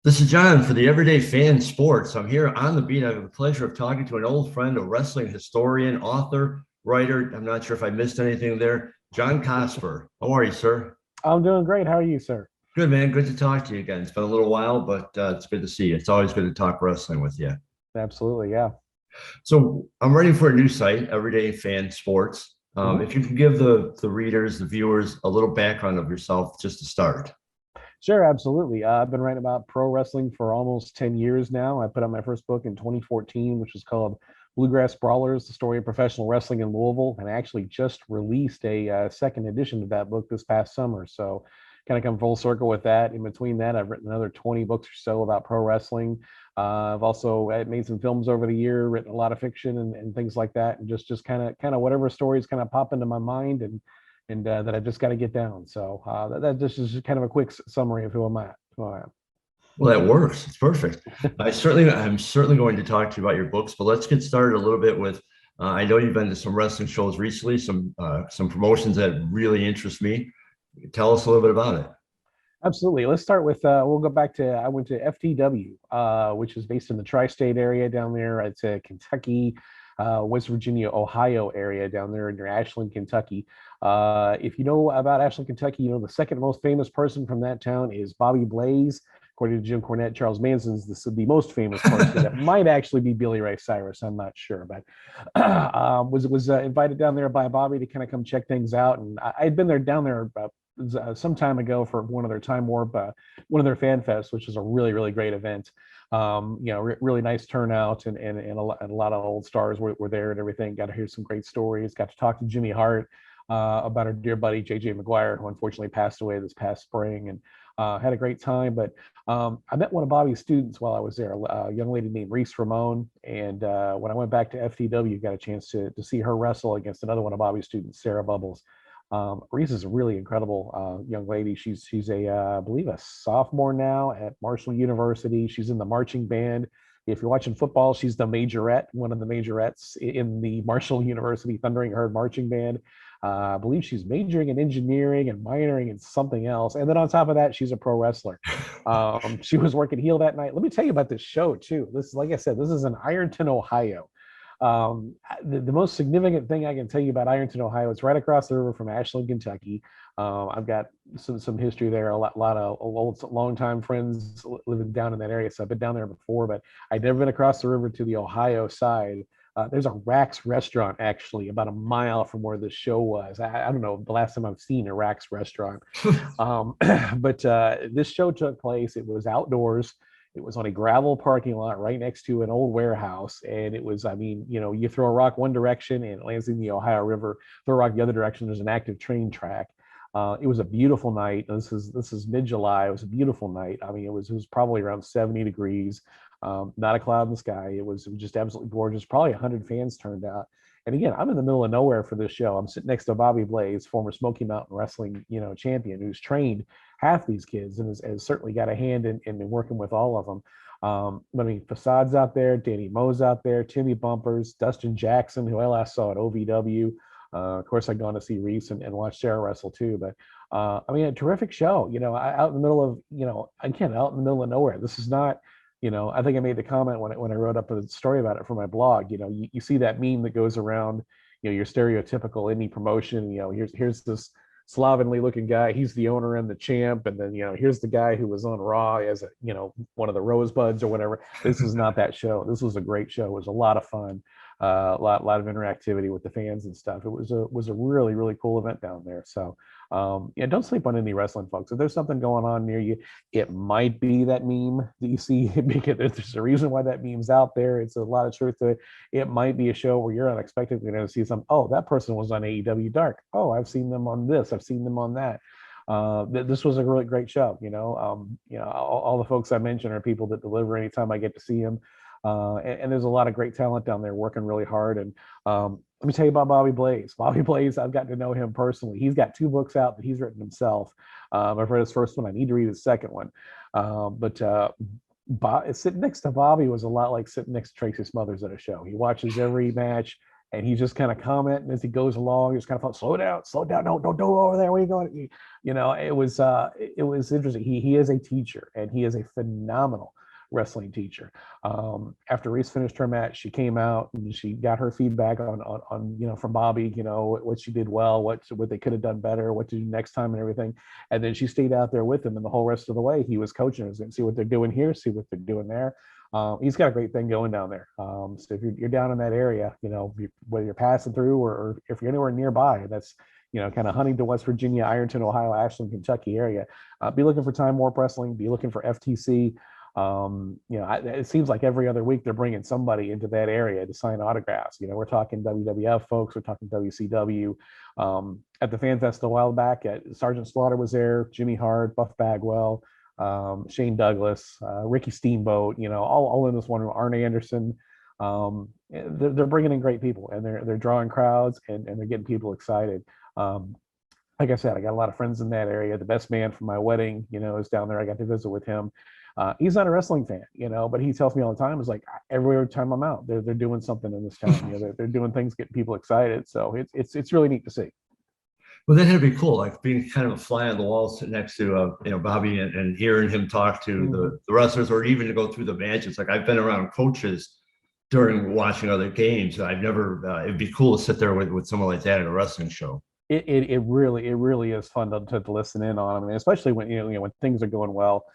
This is John for the Everyday Fan Sports. I'm here on the beat. I have the pleasure of talking to an old friend, a wrestling historian, author, writer. I'm not sure if I missed anything there. John Cosper. How are you, sir? I'm doing great. How are you, sir? Good, man. Good to talk to you again. It's been a little while, but it's good to see you. It's always good to talk wrestling with you. Absolutely, yeah. So I'm writing for a new site, Everyday Fan Sports. Mhm. If you could give the readers, the viewers, a little background of yourself just to start. Sure, absolutely. I've been writing about pro wrestling for almost 10 years now. I put out my first book in 2014, which is called Bluegrass Brawlers, the story of professional wrestling in Louisville, and I actually just released a second edition of that book this past summer. So, kind of come full circle with that. In between that, I've written another 20 books or so about pro wrestling. I've also made some films over the year, written a lot of fiction and things like that, and just kind of whatever stories kind of pop into my mind and that I've just got to get down. So that this is just kind of a quick summary of who I'm at. Who I am. Well, that works. It's perfect. I'm certainly going to talk to you about your books, but let's get started a little bit with. I know you've been to some wrestling shows recently, some promotions that really interest me. Tell us a little bit about it. Absolutely. Let's start with we'll go back to I went to FTW, which is based in the tri-state area down there. It's a Kentucky, West Virginia, Ohio area down there near Ashland, Kentucky. If you know about Ashland, Kentucky, you know the second most famous person from that town is Bobby Blaze. According to Jim Cornette, Charles Manson's the most famous person. It might actually be Billy Ray Cyrus. I'm not sure, but was invited down there by Bobby to kind of come check things out. And I'd been there down there about some time ago for one of their Time Warp, one of their fan fests, which is a really great event. Really nice turnout, and a lot of old stars were there and everything. Got to hear some great stories. Got to talk to Jimmy Hart about our dear buddy JJ McGuire, who unfortunately passed away this past spring, and had a great time. But I met one of Bobby's students while I was there, a young lady named Reese Ramone. And when I went back to FTW, got a chance to see her wrestle against another one of Bobby's students, Sarah Bubbles. Reese is a really incredible young lady. She's I believe a sophomore now at Marshall University. She's in the marching band. If you're watching football, she's the majorette, one of the majorettes in the Marshall University Thundering Herd marching band. I believe she's majoring in engineering and minoring in something else. And then on top of that, she's a pro wrestler. She was working heel that night. Let me tell you about this show too. This, like I said, this is in Ironton, Ohio. The most significant thing I can tell you about Ironton, Ohio, it's right across the river from Ashland, Kentucky. I've got some history there, a lot of old, longtime friends living down in that area. So I've been down there before, but I'd never been across the river to the Ohio side. There's a Rax restaurant actually about a mile from where the show was. I don't know the last time I've seen a Rax restaurant. But this show took place. It was outdoors. It was on a gravel parking lot right next to an old warehouse. And it was, I mean, you throw a rock one direction and it lands in the Ohio River. Throw a rock the other direction, there's an active train track. It was a beautiful night. This is mid-July. It was a beautiful night. I mean, it was probably around 70 degrees. Not a cloud in the sky. It was just absolutely gorgeous. Probably 100 fans turned out. And again, I'm in the middle of nowhere for this show. I'm sitting next to Bobby Blaze, former Smoky Mountain Wrestling, champion, who's trained half these kids and has certainly got a hand in working with all of them. I mean, Facade's out there, Danny Moe's out there, Timmy Bumpers, Dustin Jackson, who I last saw at OVW. Of course, I'd gone to see Reese and watch Sarah wrestle too. But I mean, a terrific show. Out in the middle of, again, out in the middle of nowhere. This is not, I think I made the comment when I wrote up a story about it for my blog. You see that meme that goes around, your stereotypical indie promotion. Here's this slovenly looking guy. He's the owner and the champ, and then here's the guy who was on Raw as one of the Rosebuds or whatever. This is not that show. This was a great show. It was a lot of fun. A lot of interactivity with the fans and stuff. It was a really cool event down there. So yeah, don't sleep on indie wrestling, folks. If there's something going on near you, it might be that meme that you see. Because there's a reason why that meme's out there. It's a lot of truth to it. It might be a show where you're unexpectedly going to see some. Oh, that person was on AEW Dark. Oh, I've seen them on this. I've seen them on that. This was a really great show. All the folks I mentioned are people that deliver anytime I get to see them. And there's a lot of great talent down there working really hard. And let me tell you about Bobby Blaze. Bobby Blaze, I've gotten to know him personally. He's got two books out that he's written himself. I've read his first one. I need to read his second one. But sitting next to Bobby was a lot like sitting next to Tracy Smothers at a show. He watches every match, and he's just kind of commenting as he goes along. He's kind of slow down, no, don't go over there. Where are you going? It was interesting. He is a teacher, and he is a phenomenal wrestling teacher. After Reese finished her match, she came out and she got her feedback on from Bobby, what she did well, what they could have done better, what to do next time, and everything. And then she stayed out there with him, and the whole rest of the way he was coaching us and see what they're doing here, see what they're doing there. He's got a great thing going down there. So if you're down in that area, whether you're passing through or if you're anywhere nearby, that's kind of Huntington, West Virginia, Ironton, Ohio, Ashland, Kentucky area, be looking for Time Warp Wrestling, be looking for FTC. It seems like every other week they're bringing somebody into that area to sign autographs. We're talking WWF folks, we're talking WCW. At the Fan Fest a while back, Sergeant Slaughter was there, Jimmy Hart, Buff Bagwell, Shane Douglas, Ricky Steamboat, all in this one room, Arn Anderson. They're bringing in great people, and they're drawing crowds, and they're getting people excited. Like I said, I got a lot of friends in that area. The best man from my wedding, is down there. I got to visit with him. He's not a wrestling fan, but he tells me all the time, it's like every time I'm out, they're doing something in this town. They're doing things, getting people excited. So it's really neat to see. Well, that had to be cool, like being kind of a fly on the wall, sitting next to Bobby, and hearing him talk to the wrestlers, or even to go through the matches. Like, I've been around coaches during watching other games. I've never. It'd be cool to sit there with someone like that at a wrestling show. It really is fun to listen in on him, and especially when when things are going well.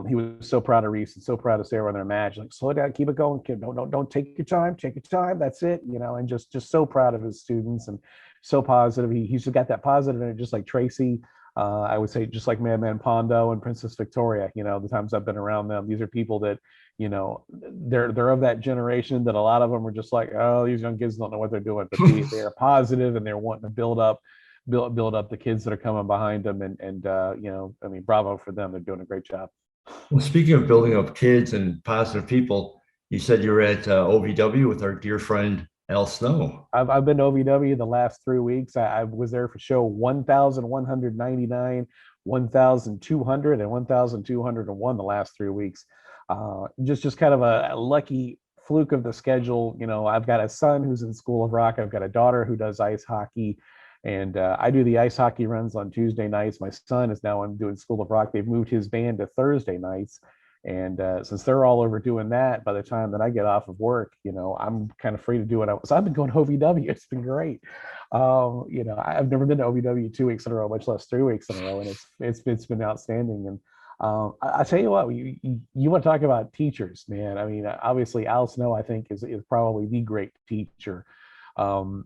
He was so proud of Reese and so proud of Sarah in their match. Like, slow down, keep it going, kid. Don't take your time. Take your time. That's it. And just so proud of his students, and so positive. He's just got that positive energy, just like Tracy. I would say just like Madman Pondo and Princess Victoria. The times I've been around them, these are people that they're of that generation that a lot of them are just like, oh, these young kids don't know what they're doing, but they are positive, and they're wanting to build up the kids that are coming behind them, and bravo for them. They're doing a great job. Well, speaking of building up kids and positive people, you said you were at OVW with our dear friend Al Snow. I've been to OVW the last 3 weeks. I was there for show 1,199, 1,200, and 1,201 the last 3 weeks. Just kind of a lucky fluke of the schedule. I've got a son who's in School of Rock. I've got a daughter who does ice hockey. And I do the ice hockey runs on Tuesday nights. My son is now doing School of Rock. They've moved his band to Thursday nights. And since they're all over doing that, by the time that I get off of work, I'm kind of free to do what I want. So I've been going to OVW. It's been great. I've never been to OVW 2 weeks in a row, much less 3 weeks in a row. And it's been outstanding. And I tell you what, you want to talk about teachers, man. I mean, obviously Al Snow, I think, is probably the great teacher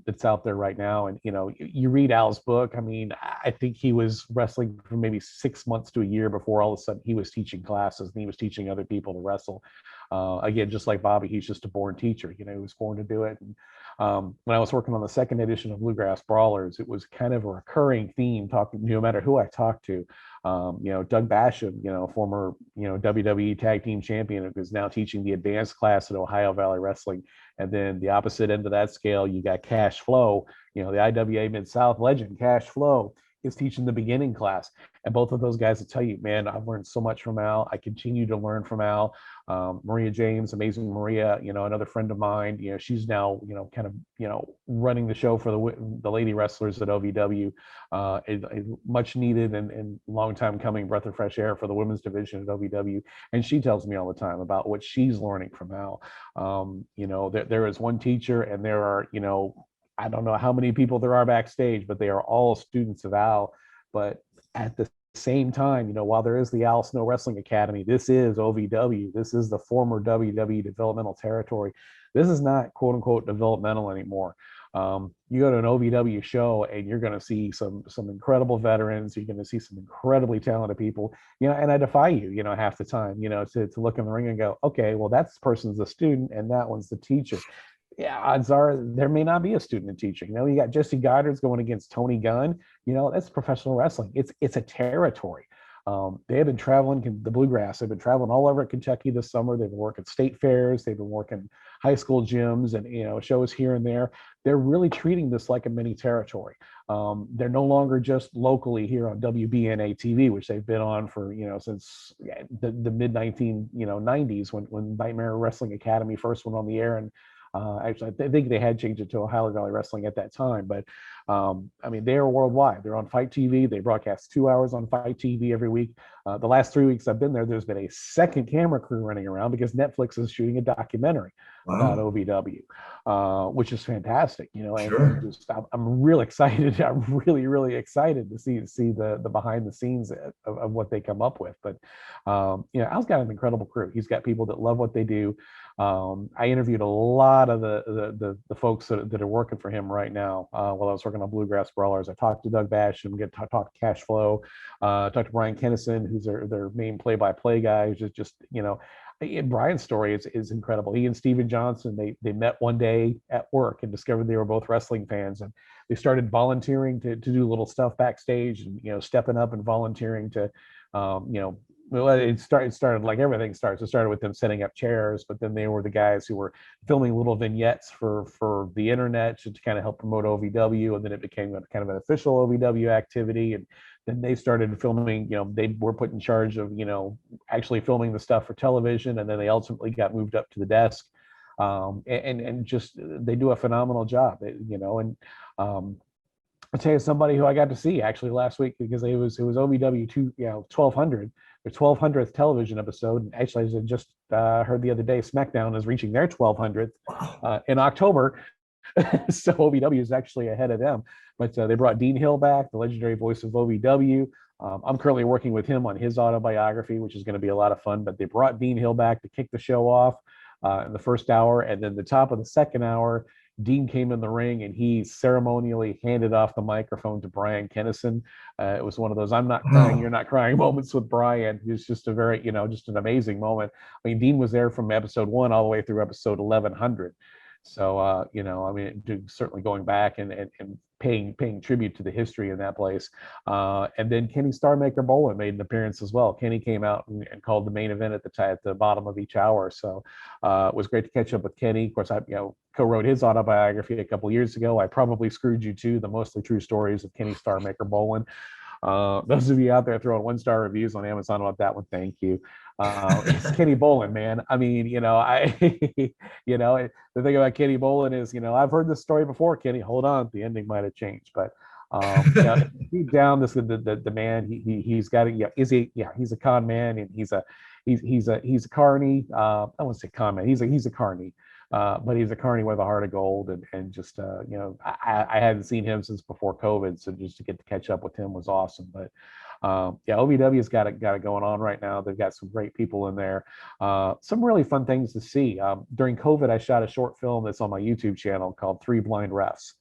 that's out there right now. And you read Al's book. I mean, I think he was wrestling for maybe 6 months to a year before all of a sudden he was teaching classes, and he was teaching other people to wrestle. Again, just like Bobby, he's just a born teacher. He was born to do it. And when I was working on the second edition of Bluegrass Brawlers, it was kind of a recurring theme, talking no matter who I talked to. Doug Basham, former WWE Tag Team Champion, who's now teaching the advanced class at Ohio Valley Wrestling. And then the opposite end of that scale, you got Cash Flow, the IWA Mid-South legend. Cash Flow is teaching the beginning class. And both of those guys will tell you, man, I've learned so much from Al. I continue to learn from Al. Maria James, Amazing Maria, another friend of mine, she's now, kind of, running the show for the lady wrestlers at OVW, a much needed and long time coming breath of fresh air for the women's division at OVW. And she tells me all the time about what she's learning from Al. There is one teacher, and there are, I don't know how many people there are backstage, but they are all students of Al. But at the same time, while there is the Al Snow Wrestling Academy, this is OVW. This is the former WWE developmental territory. This is not quote unquote developmental anymore. You go to an OVW show and you're going to see some incredible veterans. You're going to see some incredibly talented people, and I defy you, half the time, to look in the ring and go, okay, well, that person's the student and that one's the teacher. Yeah, odds are there may not be a student and teacher. You got Jesse Goddard's going against Tony Gunn. That's professional wrestling. It's a territory. They have been traveling the bluegrass. They've been traveling all over Kentucky this summer. They've been working state fairs. They've been working high school gyms and shows here and there. They're really treating this like a mini territory. They're no longer just locally here on WBNA TV, which they've been on for since the mid 90s when Nightmare Wrestling Academy first went on the air, and Actually, I think they had changed it to Ohio Valley Wrestling at that time, but I mean, they are worldwide. They're on Fight TV. They broadcast 2 hours on Fight TV every week. The last 3 weeks I've been there, there's been a second camera crew running around because Netflix is shooting a documentary about Wow. OVW, which is fantastic, you know, and Sure. just I'm real excited. I'm really excited to see the behind the scenes of what they come up with. But you know, Al's got an incredible crew. He's got people that love what they do. I interviewed a lot of the folks that are working for him right now. While I was working on Bluegrass Brawlers, I talked to Doug Basham, get to talk to Cash Flow, talked to Brian Kennison, who's their main play-by-play guy. Just you know, Brian's story is incredible. He and Steven Johnson, they met one day at work and discovered they were both wrestling fans, and they started volunteering to do little stuff backstage, and you know, stepping up and volunteering to you know, well, it started like everything starts. It started with them setting up chairs, but then they were the guys who were filming little vignettes for the internet to kind of help promote OVW, and then it became a kind of an official OVW activity. And then they started filming. You know, they were put in charge of, you know, actually filming the stuff for television, and then they ultimately got moved up to the desk. And just they do a phenomenal job, you know. And I'll tell you somebody who I got to see actually last week, because it was OVW 1200, their 1200th television episode. And actually, I just heard the other day, SmackDown is reaching their 1200th in October. So OVW is actually ahead of them. But they brought Dean Hill back, the legendary voice of OVW. I'm currently working with him on his autobiography, which is going to be a lot of fun. But they brought Dean Hill back to kick the show off in the first hour. And then the top of the second hour, Dean came in the ring and he ceremonially handed off the microphone to Brian Kennison. It was one of those "I'm not crying, you're not crying" moments with Brian. It was just a very, you know, just an amazing moment. I mean, Dean was there from episode 1 all the way through episode 1100. So, you know, I mean, certainly going back and paying tribute to the history in that place. And then Kenny Starmaker Bolin made an appearance as well. Kenny came out and called the main event at the bottom of each hour. So it was great to catch up with Kenny. Of course, I co-wrote his autobiography a couple of years ago. I Probably Screwed You Too, the mostly true stories of Kenny Starmaker Bolin. Those of you out there throwing 1-star reviews on Amazon about that one, thank you. It's Kenny Bolin, man. I mean, you know, you know, the thing about Kenny Bolin is, you know, I've heard this story before. Kenny, hold on, the ending might have changed, but you know, deep down, the man, he's got it. He's a con man, and he's a carny. I won't say con man. He's a carny. But he's a carny with a heart of gold, and just you know, I hadn't seen him since before COVID, so just to get to catch up with him was awesome. But yeah, OVW's got it going on right now. They've got some great people in there. Some really fun things to see. During COVID, I shot a short film that's on my YouTube channel called Three Blind Refs.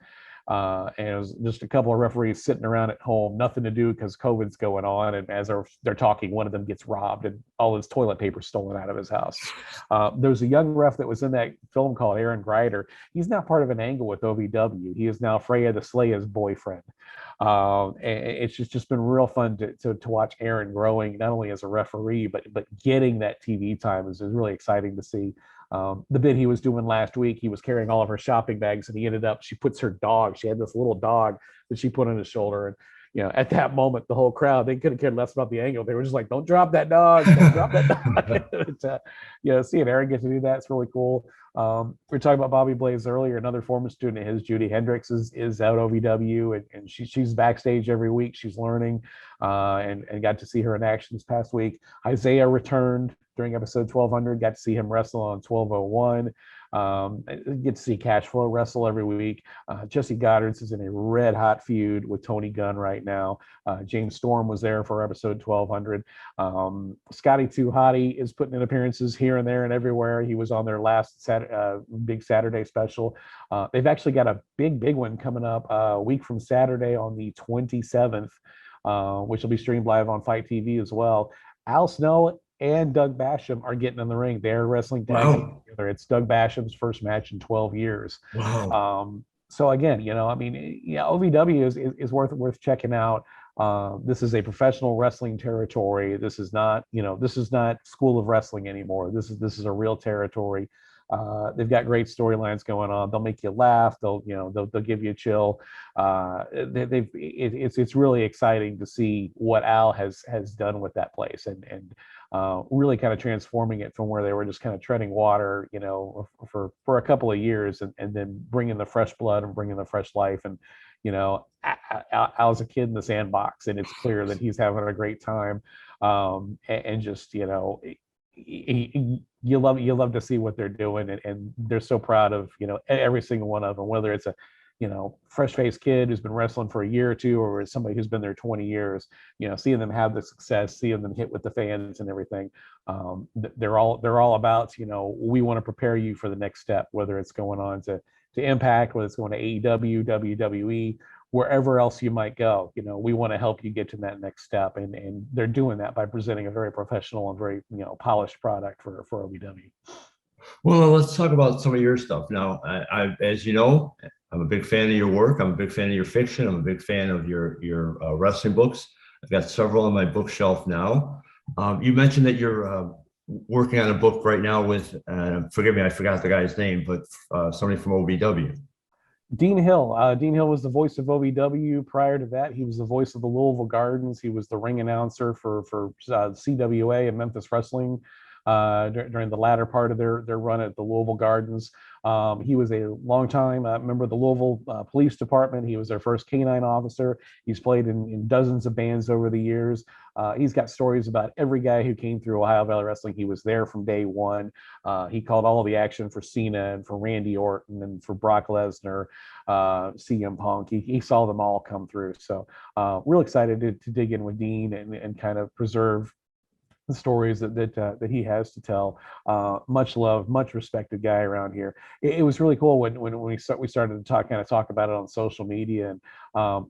And it was just a couple of referees sitting around at home, nothing to do because COVID's going on. And as they're talking, one of them gets robbed and all his toilet paper stolen out of his house. There's a young ref that was in that film called Aaron Greider. He's now part of an angle with OVW. He is now Freya the Slayer's boyfriend. And it's just been real fun to watch Aaron growing, not only as a referee, but getting that TV time is really exciting to see. The bit he was doing last week, he was carrying all of her shopping bags, and she puts her dog. She had this little dog that she put on his shoulder. And, you know, at that moment, the whole crowd, they couldn't care less about the angle. They were just like, "Don't drop that dog. Don't drop that dog." But, you know, seeing Aaron get to do that, it's really cool. We were talking about Bobby Blaze earlier. Another former student of his, Judy Hendricks, is out OVW, and she's backstage every week. She's learning, and got to see her in action this past week. Isaiah returned during episode 1200. Got to see him wrestle on 1201. Get to see Cash Flow wrestle every week. Jesse Goddard's is in a red hot feud with Tony Gunn right now. James Storm was there for episode 1200. Scotty Too Hottie is putting in appearances here and there and everywhere. He was on their last big Saturday special. They've actually got a big one coming up a week from Saturday on the 27th, which will be streamed live on Fight TV as well. Al Snow and Doug Basham are getting in the ring. They're wrestling tag team together. It's Doug Basham's first match in 12 years. Wow. So again, you know, I mean, yeah, OVW is worth checking out. This is a professional wrestling territory. This is not, you know, this is not School of Wrestling anymore. This is a real territory. They've got great storylines going on. They'll make you laugh. They'll give you a chill. It's really exciting to see what Al has done with that place, and really kind of transforming it from where they were just kind of treading water, for a couple of years, and then bringing the fresh blood and bringing the fresh life. And Al's a kid in the sandbox, and it's clear that he's having a great time. And just, you love to see what they're doing, and they're so proud of, every single one of them, whether it's a fresh-faced kid who's been wrestling for a year or two, or somebody who's been there 20 years. Seeing them have the success, seeing them hit with the fans and everything. They're all about, we want to prepare you for the next step, whether it's going on to Impact, whether it's going to AEW, WWE, wherever else you might go. We want to help you get to that next step, and they're doing that by presenting a very professional and very polished product for OVW. Well, let's talk about some of your stuff now. As you know, I'm a big fan of your work. I'm a big fan of your fiction. I'm a big fan of your wrestling books. I've got several on my bookshelf now. You mentioned that you're working on a book right now with, forgive me, I forgot the guy's name, but somebody from OVW. Dean Hill. Dean Hill was the voice of OVW. Prior to that, he was the voice of the Louisville Gardens. He was the ring announcer for CWA and Memphis Wrestling during the latter part of their run at the Louisville Gardens. He was a longtime member of the Louisville Police Department. He was their first canine officer. He's played in dozens of bands over the years. He's got stories about every guy who came through Ohio Valley Wrestling. He was there from day one. He called all the action for Cena and for Randy Orton and for Brock Lesnar, CM Punk. He saw them all come through. So real excited to dig in with Dean and kind of preserve the stories that he has to tell. Much loved, much respected guy around here. It was really cool when we started to talk about it on social media. And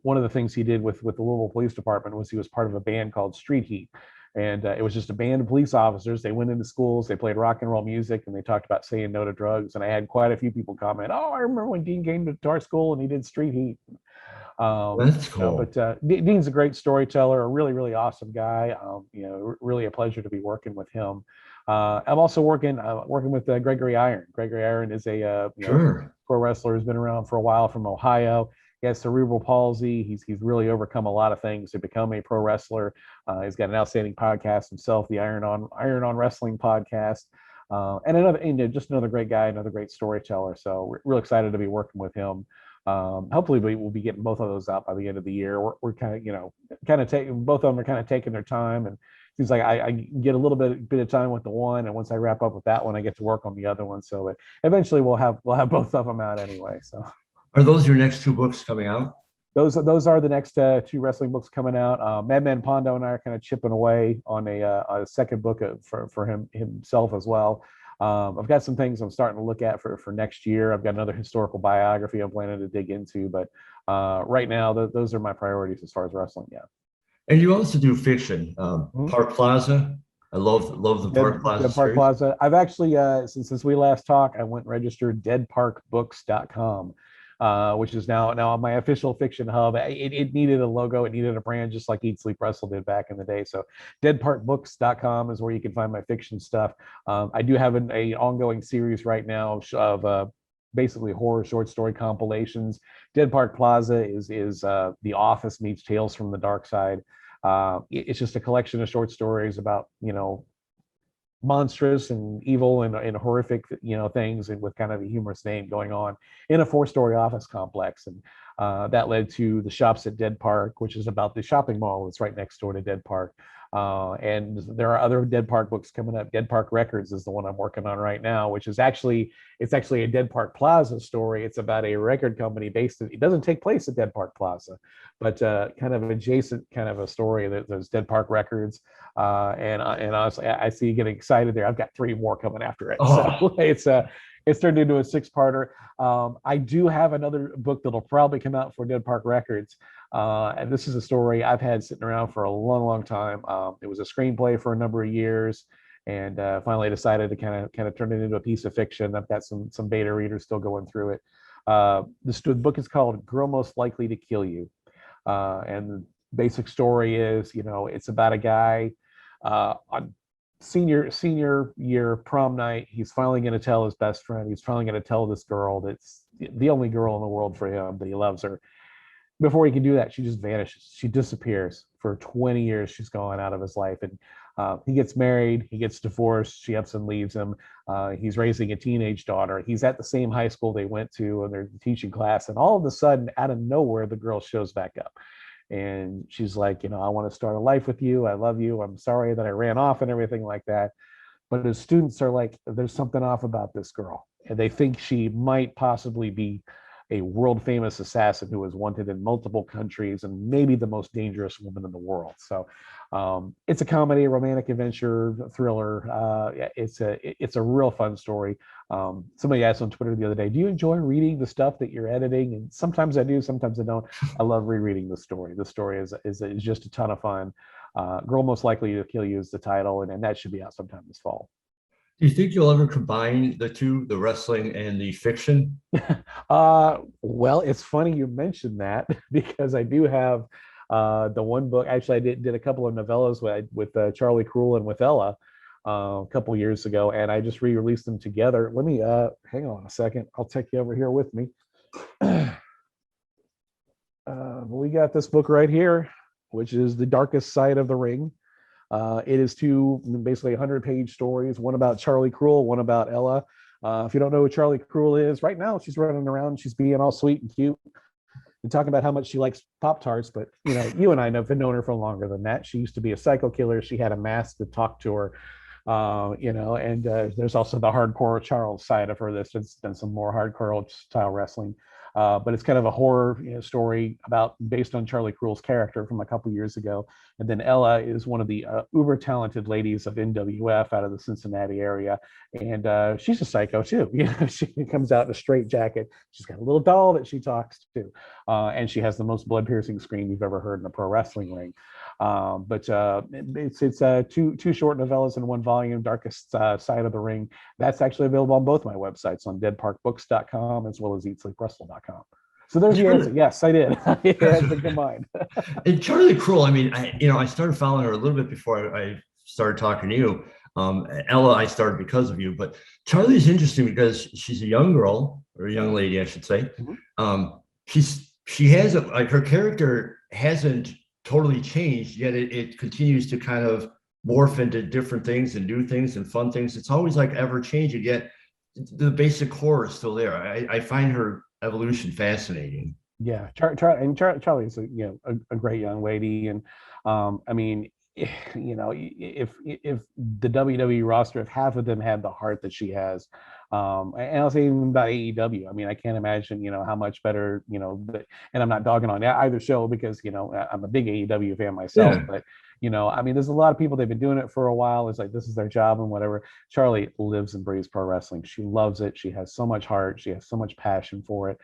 one of the things he did with the Louisville Police Department was he was part of a band called Street Heat. And it was just a band of police officers. They went into schools, they played rock and roll music, and they talked about saying no to drugs. And I had quite a few people comment, "Oh, I remember when Dean came to our school and he did Street Heat." That's cool. But Dean's a great storyteller, a really, really awesome guy. Really a pleasure to be working with him. I'm also working with Gregory Iron. Gregory Iron is a Sure. pro wrestler who's been around for a while from Ohio. He has cerebral palsy. He's really overcome a lot of things to become a pro wrestler. He's got an outstanding podcast himself, the Iron on Wrestling podcast. And just another great guy, another great storyteller. So we're real excited to be working with him. Hopefully we'll be getting both of those out by the end of the year. We're kind of taking, both of them are kind of taking their time, and it seems like I get a little bit of time with the one, and once I wrap up with that one, I get to work on the other one. So that eventually we'll have both of them out anyway. So are those your next two books coming out? Those are the next two wrestling books coming out. Madman Pondo and I are kind of chipping away on a second book for himself as well. I've got some things I'm starting to look at for next year. I've got another historical biography I'm planning to dig into, but right now those are my priorities as far as wrestling. Yeah. And you also do fiction. Park Plaza. I love the Park Plaza. Park Plaza. I've actually since we last talked, I went and registered deadparkbooks.com. Which is now my official fiction hub. It needed a logo, it needed a brand, just like Eat Sleep Wrestle did back in the day. So deadparkbooks.com is where you can find my fiction stuff. I do have an ongoing series right now of basically horror short story compilations. Dead Park Plaza is The Office meets Tales from the Dark Side. It's just a collection of short stories about monstrous and evil and horrific things, and with kind of a humorous name going on in a 4-story office complex. And that led to the Shops at Dead Park, which is about the shopping mall that's right next door to Dead Park. And there are other Dead Park books coming up. Dead Park Records is the one I'm working on right now, which is actually a Dead Park Plaza story. It's about a record company it doesn't take place at Dead Park Plaza, but kind of adjacent kind of a story. There's Dead Park Records. And honestly, I see you getting excited there. I've got 3 more coming after it. So it's turned into a 6-parter. I do have another book that'll probably come out for Dead Park Records. And this is a story I've had sitting around for a long, long time. It was a screenplay for a number of years, and finally decided to kind of turn it into a piece of fiction. I've got some beta readers still going through it. The book is called Girl Most Likely to Kill You. And the basic story is, it's about a guy on senior year prom night. He's finally going to tell his best friend. He's finally going to tell this girl that's the only girl in the world for him, that he loves her. Before he can do that, she just vanishes. She disappears for 20 years. She's gone out of his life, and he gets married. He gets divorced. She ups and leaves him. He's raising a teenage daughter. He's at the same high school they went to, and they're teaching class. And all of a sudden, out of nowhere, the girl shows back up. And she's like, I want to start a life with you. I love you. I'm sorry that I ran off and everything like that. But his students are like, there's something off about this girl. And they think she might possibly be a world famous assassin who is wanted in multiple countries and maybe the most dangerous woman in the world. So it's a comedy, romantic adventure, thriller. It's a real fun story. Somebody asked on Twitter the other day, do you enjoy reading the stuff that you're editing? And sometimes I do, sometimes I don't. I love rereading the story. The story is just a ton of fun. Girl Most Likely to Kill You is the title, and that should be out sometime this fall. Do you think you'll ever combine the two, the wrestling and the fiction? Well, it's funny you mentioned that because I do have the one book. Actually, I did a couple of novellas with Charlie Kruel and with Ella a couple years ago, and I just re-released them together. Let me hang on a second. I'll take you over here with me. We got this book right here, which is The Darkest Side of the Ring. It is two basically 100-page stories, one about Charlie Kruel, one about Ella. If you don't know who Charlie Kruel is, right now she's running around, she's being all sweet and cute and talking about how much she likes Pop-Tarts, but you and I have known her for longer than that. She used to be a psycho killer. She had a mask that talked to her, and there's also the hardcore Charles side of her that's done some more hardcore style wrestling. But it's kind of a horror story based on Charlie Kruel's character from a couple years ago. And then Ella is one of the uber talented ladies of NWF out of the Cincinnati area, and she's a psycho too. She comes out in a straight jacket. She's got a little doll that she talks to, and she has the most blood piercing scream you've ever heard in a pro wrestling ring. But it's two short novellas in one volume, Darkest Side of the Ring. That's actually available on both my websites, on deadparkbooks.com as well as eatsleeprustle.com. So there's the answer. Yes, I did. It has been combined. And Charlie Kruel, I mean, I started following her a little bit before I started talking to you. Ella, I started because of you, but Charlie's interesting because she's a young girl, or a young lady, I should say. Mm-hmm. She hasn't, like, her character hasn't totally changed, yet it continues to kind of morph into different things and new things and fun things. It's always like ever changing, yet the basic core is still there. I find her evolution fascinating. Yeah, Charlie's a great young lady, and I mean, if the WWE roster, if half of them had the heart that she has, and I'll say even about AEW, I mean, I can't imagine how much better, and I'm not dogging on either show because I'm a big AEW fan myself, yeah. But I mean, there's a lot of people, they've been doing it for a while. It's like, this is their job and whatever. Charlie lives and breathes pro wrestling. She loves it. She has so much heart. She has so much passion for it.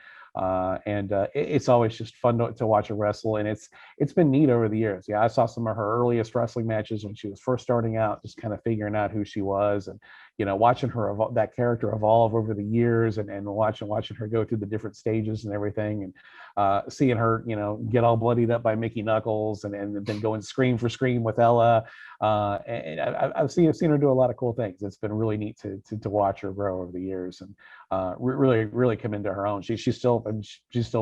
And it's always just fun to watch her wrestle. And it's been neat over the years. Yeah, I saw some of her earliest wrestling matches when she was first starting out, just kind of figuring out who she was, and watching her that character evolve over the years, and watching her go through the different stages and everything, and seeing her get all bloodied up by Mickey Knuckles, and then go and scream for scream with Ella. And I've seen her do a lot of cool things. It's been really neat to watch her grow over the years, and really come into her own. She's still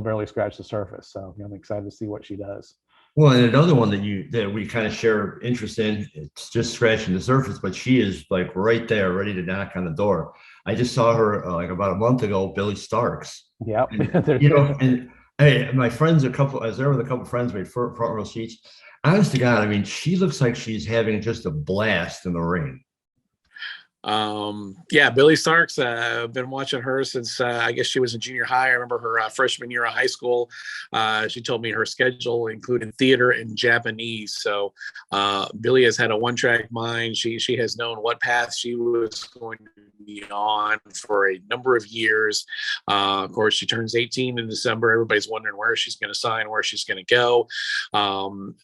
barely scratched the surface. So I'm excited to see what she does. Well, and another one that we kind of share interest in, it's just scratching the surface, but she is like right there, ready to knock on the door. I just saw her like about a month ago, Billie Starkz. Yeah. And hey, my friends, I was there with a couple of friends, we had front row seats. Honest to God, I mean, she looks like she's having just a blast in the ring. Yeah, Billie Starkz, I've been watching her since I guess she was in junior high. I remember her freshman year of high school. She told me her schedule included theater and Japanese. So Billie has had a one-track mind. She has known what path she was going to be on for a number of years. Of course, she turns 18 in December. Everybody's wondering where she's going to sign, where she's going to go. And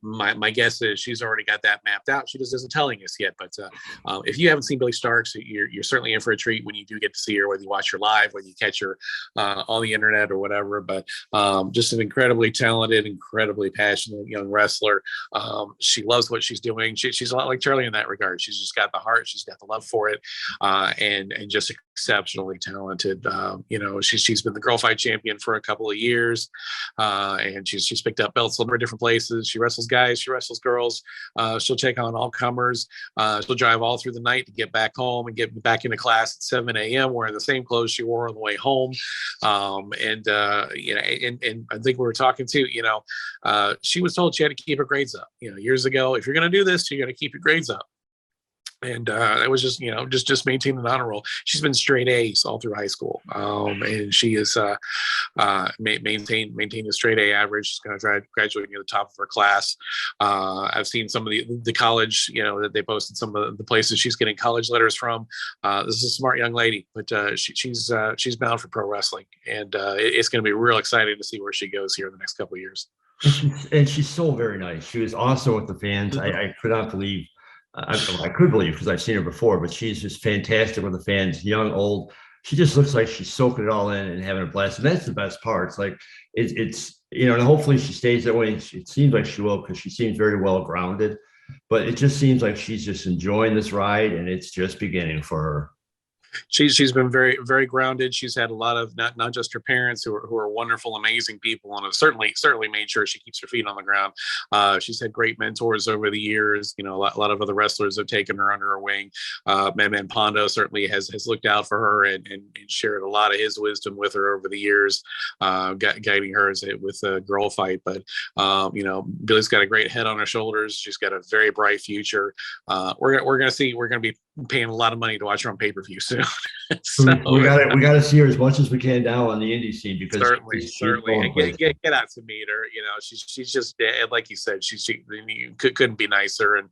my guess is she's already got that mapped out. She just isn't telling us yet, but If you haven't seen Billie Starkz, you're certainly in for a treat when you do get to see her, whether you watch her live, whether you catch her on the internet or whatever. But just an incredibly talented, incredibly passionate young wrestler. She loves what she's doing. She's a lot like Charlie in that regard. She's just got the heart. She's got the love for it, and just exceptionally talented. She's been the girl fight champion for a couple of years, and she's picked up belts over different places. She wrestles guys. She wrestles girls. She'll take on all comers. She'll drive all through the night to get back home and get back into class at 7 a.m. wearing the same clothes she wore on the way home. And I think we were talking to, she was told she had to keep her grades up, years ago. If you're going to do this, you got to keep your grades up. And that was just maintaining an honor roll. She's been straight A's all through high school, and she is maintained a straight A average. She's going to graduate near the top of her class. I've seen some of the college, that they posted some of the places she's getting college letters from. This is a smart young lady, but she's bound for pro wrestling, and it's going to be real exciting to see where she goes here in the next couple of years. And she's so very nice. She was awesome with the fans. I could not believe. I could believe because I've seen her before, but she's just fantastic with the fans, young, old. She just looks like she's soaking it all in and having a blast. And that's the best part. It's like, it's and hopefully she stays that way. It seems like she will because she seems very well grounded, but it just seems like she's just enjoying this ride and it's just beginning for her. She's been very, very grounded. She's had a lot of not just her parents who are wonderful, amazing people, and have certainly made sure she keeps her feet on the ground. She's had great mentors over the years. A lot of other wrestlers have taken her under her wing. Man Pondo certainly has looked out for her and shared a lot of his wisdom with her over the years, guiding her with a girl fight. But Billie's got a great head on her shoulders. She's got a very bright future. We're gonna be paying a lot of money to watch her on pay-per-view soon. So, we gotta see her as much as we can now on the indie scene because certainly and get out to meet her. She's just, like you said, she couldn't be nicer, and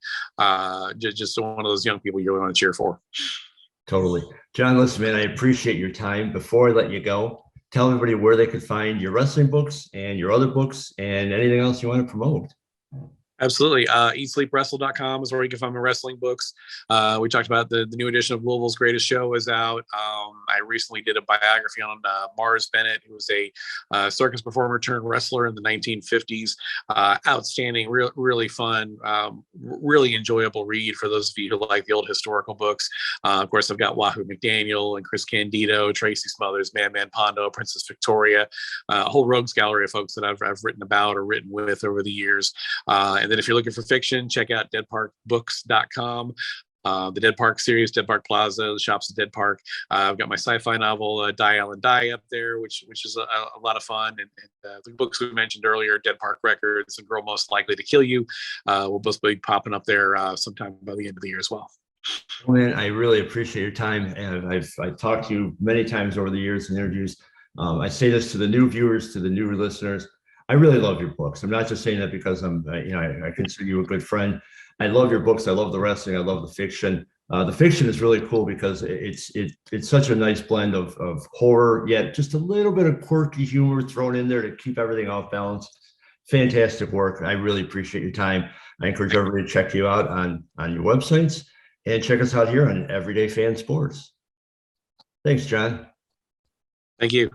just one of those young people you really want to cheer for. Totally. John, listen, man, I appreciate your time. Before I let you go, tell everybody where they could find your wrestling books and your other books and anything else you want to promote. Absolutely. EatSleepWrestle.com is where you can find my wrestling books. We talked about the new edition of Louisville's Greatest Show is out. I recently did a biography on Mars Bennett, who was a circus performer turned wrestler in the 1950s. Outstanding, really fun, really enjoyable read for those of you who like the old historical books. Of course, I've got Wahoo McDaniel and Chris Candido, Tracy Smothers, Man Pondo, Princess Victoria, a whole rogues gallery of folks that I've written about or written with over the years. And then if you're looking for fiction, check out deadparkbooks.com. The Dead Park series, Dead Park Plaza, the shops at Dead Park. I've got my sci-fi novel, Die Alan Die up there, which is a lot of fun. And the books we mentioned earlier, Dead Park Records and Girl Most Likely to Kill You, will both be popping up there sometime by the end of the year as well. Man, I really appreciate your time. And I've talked to you many times over the years in interviews. I say this to the new viewers, to the new listeners. I really love your books. I'm not just saying that because I consider you a good friend. I love your books. I love the wrestling. I love the fiction. The fiction is really cool because it's such a nice blend of horror, yet just a little bit of quirky humor thrown in there to keep everything off balance. Fantastic work. I really appreciate your time. I encourage everybody to check you out on your websites and check us out here on Everyday Fan Sports. Thanks, John. Thank you.